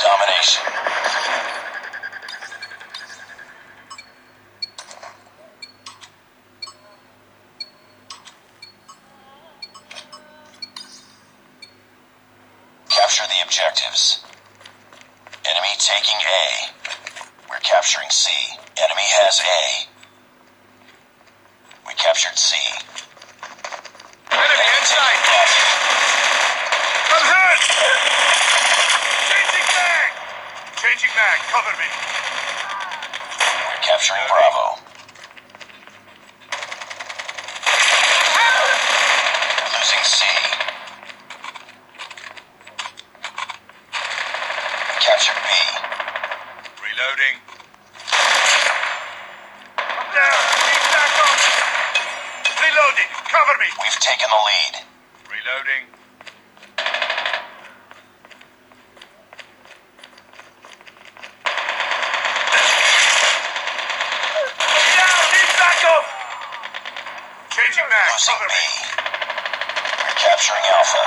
Domination. Capture the objectives. Enemy taking A. We're capturing C. Enemy has A. We captured C. Enemy inside! I'm hurt! Changing mag! Changing mag, cover me. We're capturing Bravo. We're losing C. We captured B. Reloading. I'm down. Keep back on. Reloading. Cover me. We've taken the lead. Reloading. Down. Need backup. Changing mag. Losing Cover B. me. We're capturing Alpha.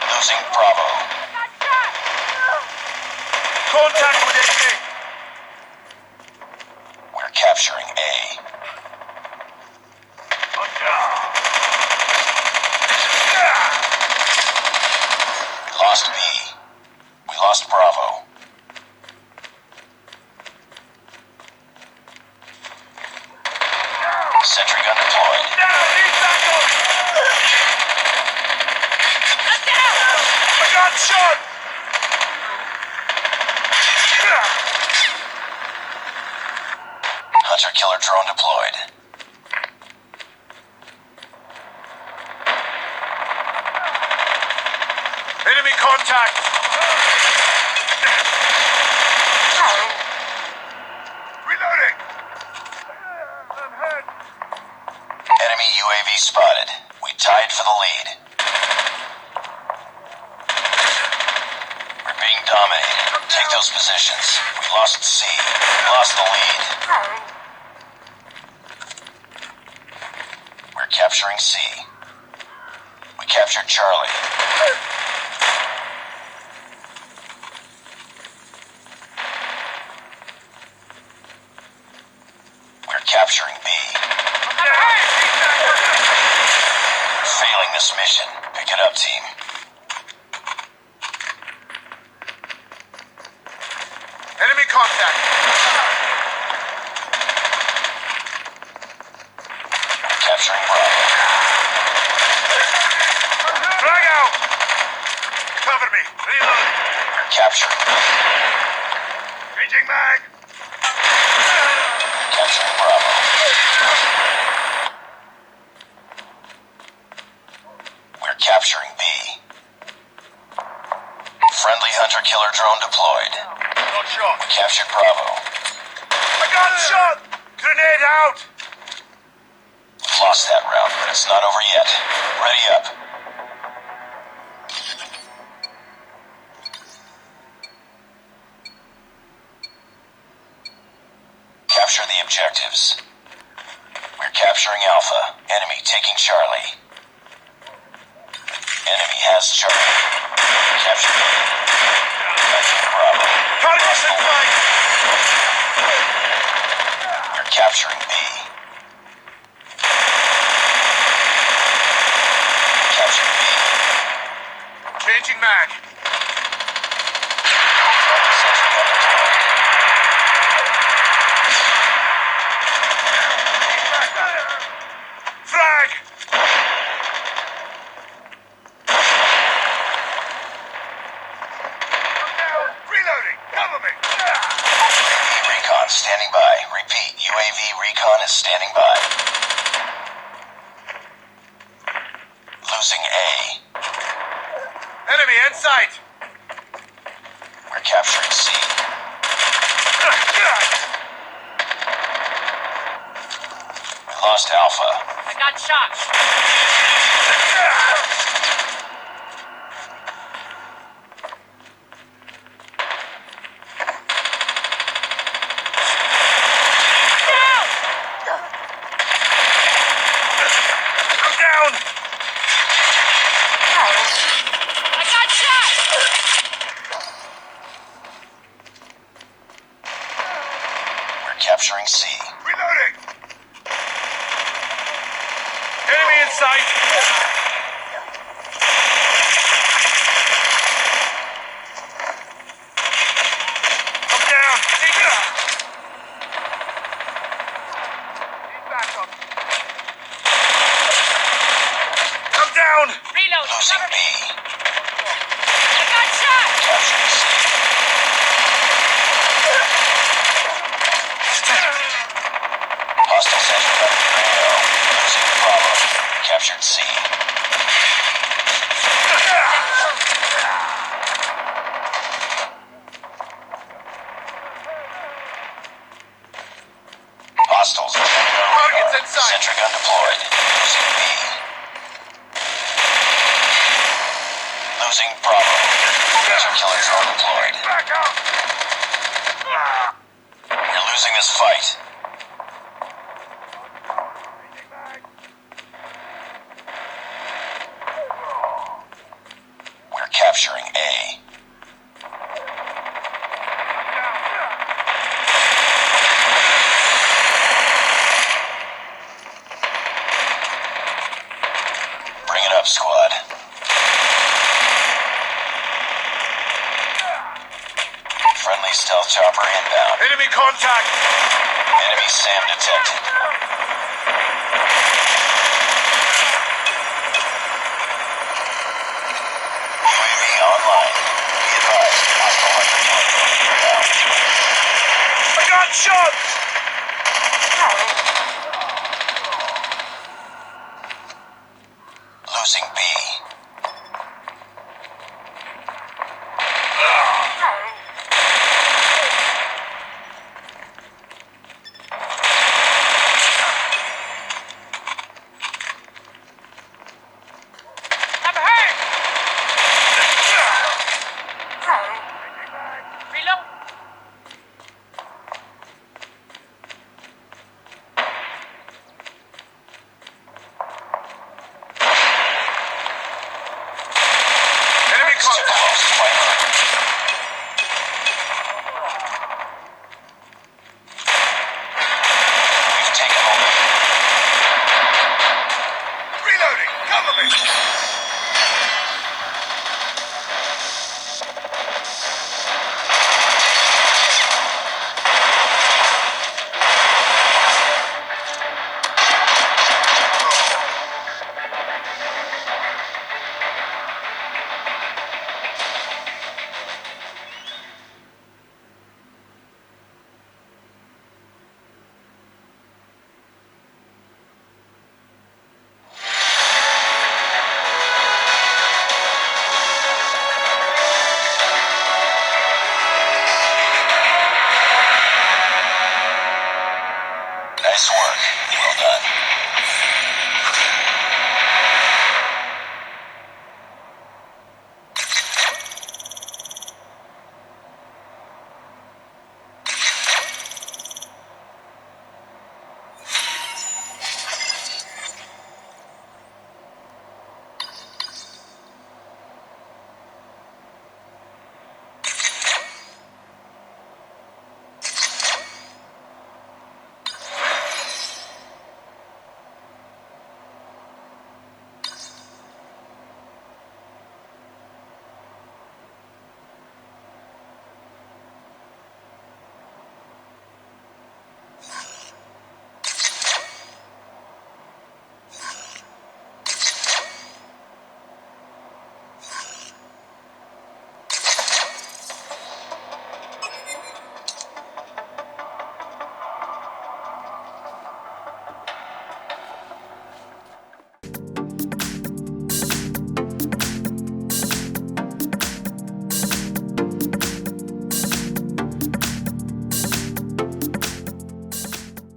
Losing Bravo. Contact with enemy. We're capturing A. I'm down. Lost B. We lost Bravo. Sentry gun deployed. Down. Need backup. I got shot. Hunter-killer drone deployed. Enemy contact. Reloading. I'm hurt. Enemy UAV spotted. We tied for the lead. We're being dominated. Take those positions. We lost C. We lost the lead. We're capturing C. We captured Charlie. We're capturing B. We're failing this mission. Pick it up, team. Enemy contact. Capturing Bravo. Drag out. Cover me. Reload. We're capturing B. Changing mag. Capturing Bravo. We're capturing B. Friendly hunter-killer drone deployed. Got shot. We captured Bravo. I got shot. Grenade out. We've lost that round, but it's not over yet. Ready up. Capture the objectives. We're capturing Alpha. Enemy taking Charlie. Enemy has Charlie. Capture B. Capture Bravo. Targets in flight. We're capturing B. Capture B. Changing mag. Sentry gun deployed. Frag. I'm down. Reloading. Cover me. UAV recon standing standing by. Repeat, UAV recon is standing by. Losing A. Enemy in sight! We're capturing C. We lost Alpha. I got shot. I'm down! I got shot. We're capturing C. Reloading! Enemy in sight! I'm down! Need backup! I'm down! Reload. Losing Cover B. me. I got shot. Capturing C. Hostile sentry gun near AO. Losing Bravo. Captured C. Hostiles. Targets in sight! Sentry gun deployed. Losing B. Losing Bravo. Major killer drone deployed. Back up! We're losing this fight. We're capturing A. Bring it up, squad. Friendly stealth chopper inbound. Enemy contact! Enemy SAM detected. UAV online. Be advised, hostile hunter plane inbound. I got shot! Losing B.